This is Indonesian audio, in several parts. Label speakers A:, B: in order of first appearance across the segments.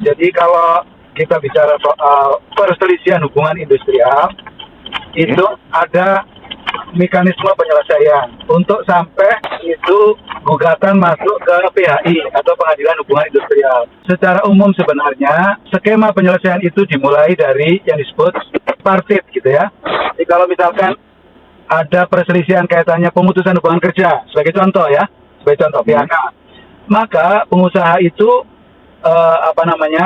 A: Jadi kalau kita bicara soal perselisihan hubungan industrial, itu ada mekanisme penyelesaian untuk sampai itu gugatan masuk ke PHI atau Pengadilan Hubungan Industrial. Secara umum sebenarnya skema penyelesaian itu dimulai dari yang disebut partit gitu ya. Jadi kalau misalkan ada perselisihan kaitannya pemutusan hubungan kerja sebagai contoh ya, sebagai contoh PHK, maka pengusaha itu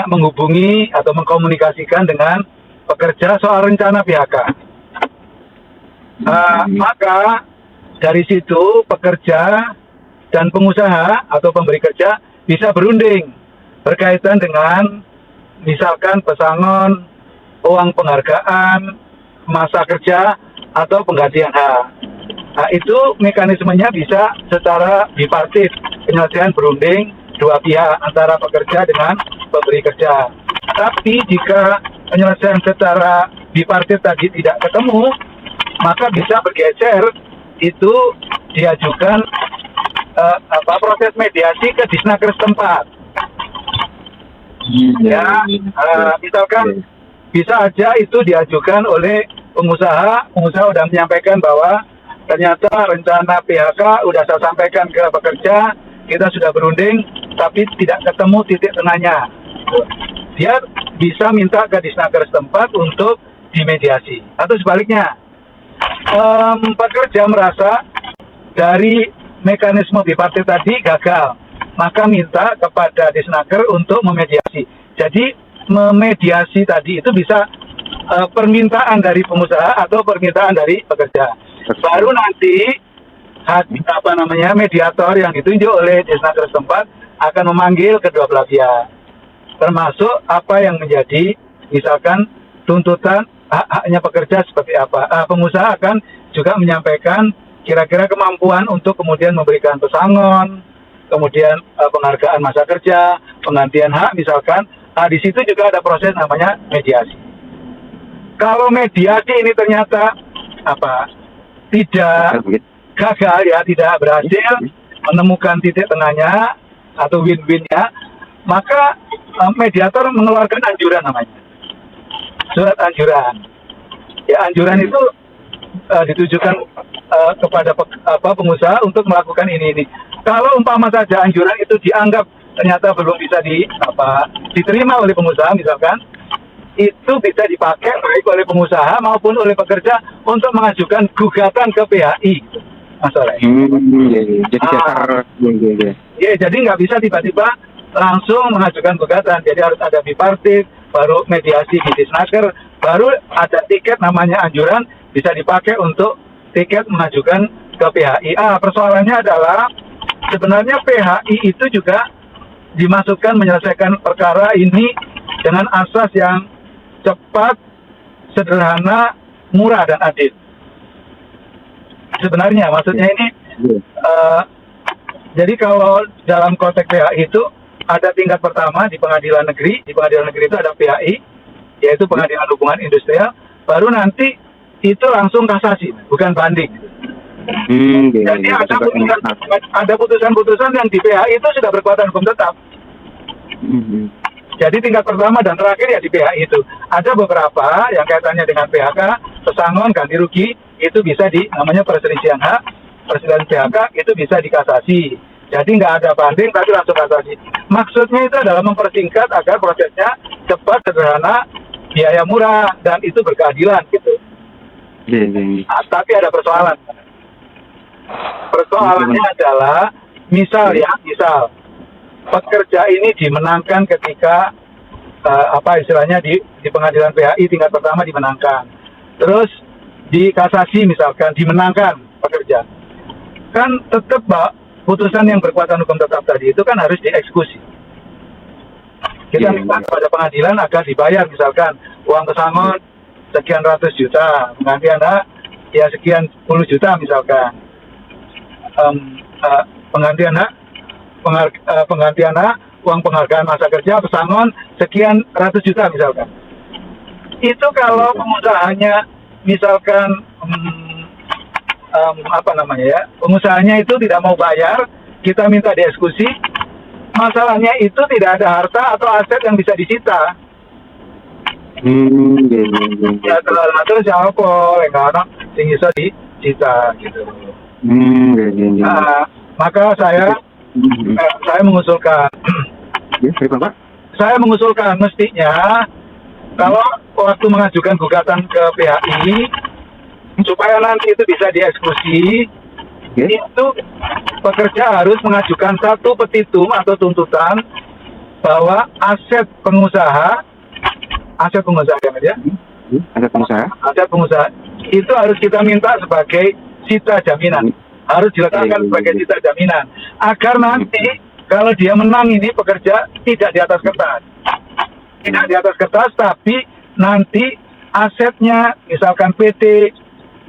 A: menghubungi atau mengkomunikasikan dengan pekerja soal rencana PHK. Maka dari situ pekerja dan pengusaha atau pemberi kerja bisa berunding berkaitan dengan misalkan pesangon, uang penghargaan, masa kerja, atau penggantian hak. Nah, itu mekanismenya bisa secara bipartit, penyelesaian berunding dua pihak antara pekerja dengan pemberi kerja. Tapi jika penyelesaian secara bipartit tadi tidak ketemu, maka bisa bergeser itu diajukan proses mediasi ke Disnaker setempat. Misalkan bisa aja itu diajukan oleh pengusaha sudah menyampaikan bahwa ternyata rencana PHK udah saya sampaikan ke pekerja, kita sudah berunding, tapi tidak ketemu titik tengahnya. Dia bisa minta ke Disnaker setempat untuk dimediasi. Atau sebaliknya, pekerja merasa dari mekanisme bipartit tadi gagal, maka minta kepada Disnaker untuk memediasi. Jadi memediasi tadi itu bisa permintaan dari pengusaha atau permintaan dari pekerja. Baru nanti mediator yang ditunjuk oleh Disnaker setempat akan memanggil kedua belah pihak, termasuk apa yang menjadi misalkan tuntutan hak-haknya pekerja seperti apa. Pengusaha akan juga menyampaikan kira-kira kemampuan untuk kemudian memberikan pesangon, kemudian penghargaan masa kerja, penggantian hak misalkan. Di situ juga ada proses namanya mediasi. Kalau mediasi ini ternyata tidak gagal ya, tidak berhasil menemukan titik tengahnya atau win-winnya, maka mediator mengeluarkan anjuran namanya, surat anjuran. Ya, anjuran itu ditujukan kepada pengusaha untuk melakukan ini. Kalau umpama saja anjuran itu dianggap ternyata belum bisa diterima oleh pengusaha misalkan, itu bisa dipakai baik oleh pengusaha maupun oleh pekerja untuk mengajukan gugatan ke PHI. Masalah. Jadi nggak bisa tiba-tiba langsung mengajukan gugatan. Jadi harus ada bipartit, baru mediasi di Disnaker, baru ada tiket namanya anjuran bisa dipakai untuk tiket mengajukan ke PHI. Persoalannya adalah sebenarnya PHI itu juga dimasukkan menyelesaikan perkara ini dengan asas yang cepat, sederhana, murah, dan adil. Sebenarnya maksudnya ini jadi kalau dalam konteks PHI itu ada tingkat pertama di pengadilan negeri. Di pengadilan negeri itu ada PHI, yaitu Pengadilan Hubungan Industrial. Baru nanti itu langsung kasasi, bukan banding. Jadi ada putusan-putusan yang di PHI itu sudah berkekuatan hukum tetap. Jadi tingkat pertama dan terakhir ya di PHI itu. Ada beberapa yang kaitannya dengan PHK, pesangon, ganti rugi, itu bisa namanya perselisihan hak, perselisihan PHK, itu bisa dikasasi. Jadi nggak ada banding, tapi langsung kasasi. Maksudnya itu adalah mempersingkat agar prosesnya cepat, sederhana, biaya murah, dan itu berkeadilan gitu. Tapi ada persoalan. Persoalannya adalah, misal pekerja ini dimenangkan ketika istilahnya di pengadilan PHI tingkat pertama dimenangkan, terus di kasasi misalkan dimenangkan pekerja, kan tetap putusan yang berkekuatan hukum tetap tadi itu kan harus dieksekusi. Kita minta kepada pengadilan agar dibayar misalkan uang pesangon sekian ratus juta, penggantian hak ya sekian puluh juta misalkan, penggantian hak, uang penghargaan masa kerja, pesangon sekian ratus juta misalkan. Itu kalau pengusahanya misalkan pengusahanya itu tidak mau bayar, kita minta dieksekusi, masalahnya itu tidak ada harta atau aset yang bisa disita. Ya terus siapa yang karena sing iso disita gitu. Maka saya mengusulkan saya mengusulkan mestinya kalau waktu mengajukan gugatan ke PHI supaya nanti itu bisa dieksekusi, itu pekerja harus mengajukan satu petitum atau tuntutan bahwa aset pengusaha ya, aset pengusaha itu harus kita minta sebagai sita jaminan, harus diletakkan sebagai sita jaminan, agar nanti kalau dia menang ini pekerja tidak di atas kertas, tapi nanti asetnya misalkan PT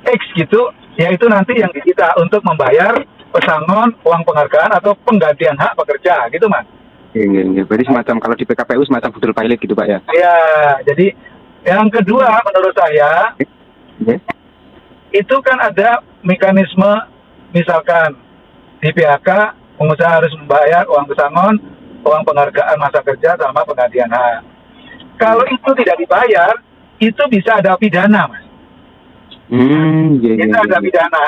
A: X gitu, yaitu nanti yang disita untuk membayar pesangon, uang penghargaan atau penggantian hak pekerja gitu, Mas.
B: Berarti semacam kalau di PKPU semacam budel pilot gitu, Pak ya?
A: Ya, jadi yang kedua menurut saya itu kan ada mekanisme, misalkan di PHK pengusaha harus membayar uang pesangon, uang penghargaan masa kerja sama penggantian hak. Kalau itu tidak dibayar, itu bisa ada pidana, Mas. Bisa ada pidana.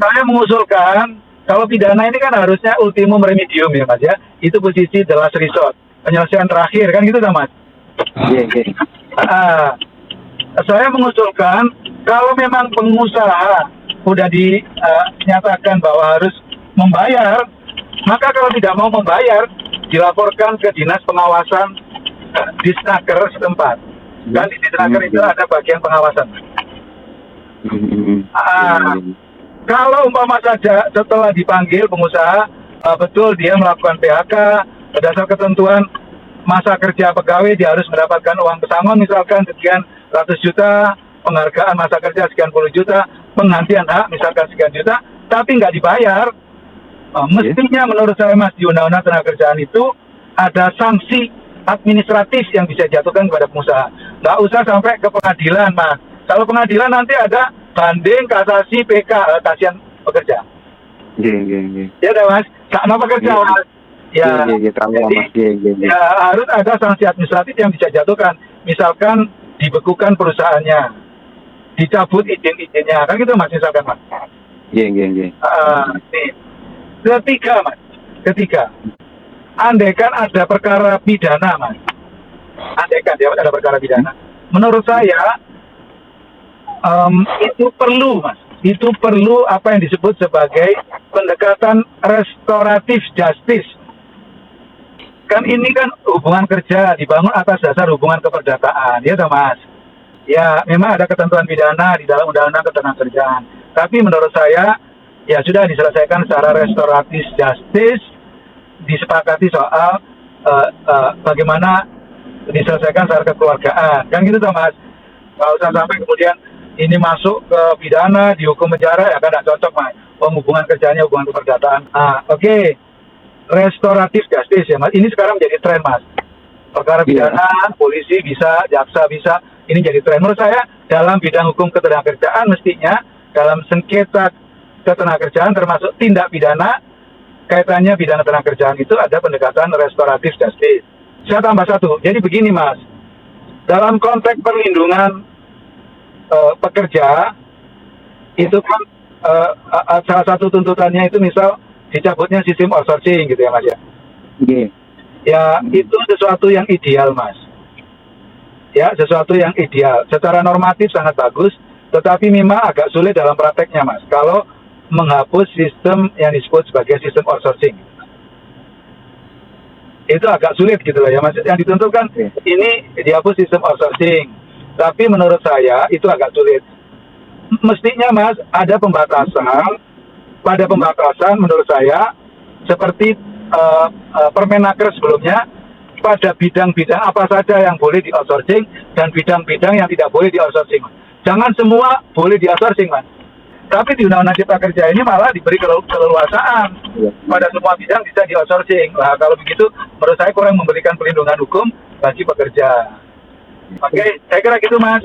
A: Saya mengusulkan kalau pidana ini kan harusnya ultimum remedium ya, Mas ya. Itu posisi the last resort, penyelesaian terakhir kan gitu, Mas. Saya mengusulkan kalau memang pengusaha sudah dinyatakan bahwa harus membayar, maka kalau tidak mau membayar dilaporkan ke dinas pengawasan Disnaker setempat. Dan di Disnaker itu ada bagian pengawasan. Kalau umpama saja setelah dipanggil pengusaha betul dia melakukan PHK berdasar ketentuan masa kerja pegawai, dia harus mendapatkan uang pesangon misalkan sekian ratus juta, penghargaan masa kerja sekian puluh juta, penggantian hak misalkan sekian juta, tapi nggak dibayar. Mestinya menurut saya, Mas, di Undang-Undang Ketenagakerjaan itu ada sanksi administratif yang bisa dijatuhkan kepada pengusaha. Nggak usah sampai ke pengadilan, Mas. Kalau pengadilan nanti ada banding, kasasi, PK, kasihan pekerja. Ya udah, Mas. Sakna pekerja, Mas. Ya, ya harus ada sanksi administratif yang bisa dijatuhkan. Misalkan dibekukan perusahaannya, dicabut izin-izinnya, kan gitu, Mas, misalkan, Mas. Nih. Ketiga, andaikan ada perkara pidana, Mas. Andaikan ada perkara pidana. Menurut saya itu perlu, Mas. Itu perlu apa yang disebut sebagai pendekatan restoratif justice. Kan ini kan hubungan kerja dibangun atas dasar hubungan keperdataan, ya toh, Mas. Ya, memang ada ketentuan pidana di dalam Undang-Undang Ketenagakerjaan. Tapi menurut saya ya sudah diselesaikan secara restoratif justice, disepakati soal bagaimana diselesaikan secara kekeluargaan, kan gitu toh, Mas. Nggak usah sampai kemudian ini masuk ke pidana, dihukum penjara, ya kan nggak cocok, Mas. Hubungan kerjanya hubungan keperdataan. Oke. Restoratif justice ya, Mas. Ini sekarang menjadi tren, Mas. Perkara pidana, polisi bisa, jaksa bisa, ini jadi tren. Menurut saya dalam bidang hukum ketenagakerjaan mestinya dalam sengketa ketenagakerjaan termasuk tindak pidana, kaitannya pidana ketenagakerjaan itu ada pendekatan restoratif justice. Saya tambah satu. Jadi begini, Mas. Dalam konteks perlindungan pekerja itu kan salah satu tuntutannya itu misal dicabutnya sistem outsourcing gitu ya, Mas ya. Ya, itu sesuatu yang ideal, Mas. Ya, sesuatu yang ideal. Secara normatif sangat bagus, tetapi memang agak sulit dalam prakteknya, Mas. Kalau menghapus sistem yang disebut sebagai sistem outsourcing, itu agak sulit gitu loh ya, Mas. Yang dituntut kan ini dihapus sistem outsourcing, tapi menurut saya itu agak sulit. Mestinya, Mas, ada pembatasan. Pada pembatasan menurut saya seperti Permenaker sebelumnya, pada bidang-bidang apa saja yang boleh di outsourcing dan bidang-bidang yang tidak boleh di outsourcing. Jangan semua boleh di outsourcing, Mas. Tapi di Undang-Undang Cipta Kerja ini malah diberi keleluasaan pada semua bidang bisa di outsourcing. Nah, kalau begitu menurut saya kurang memberikan perlindungan hukum bagi pekerja. Oke, saya kira gitu, Mas.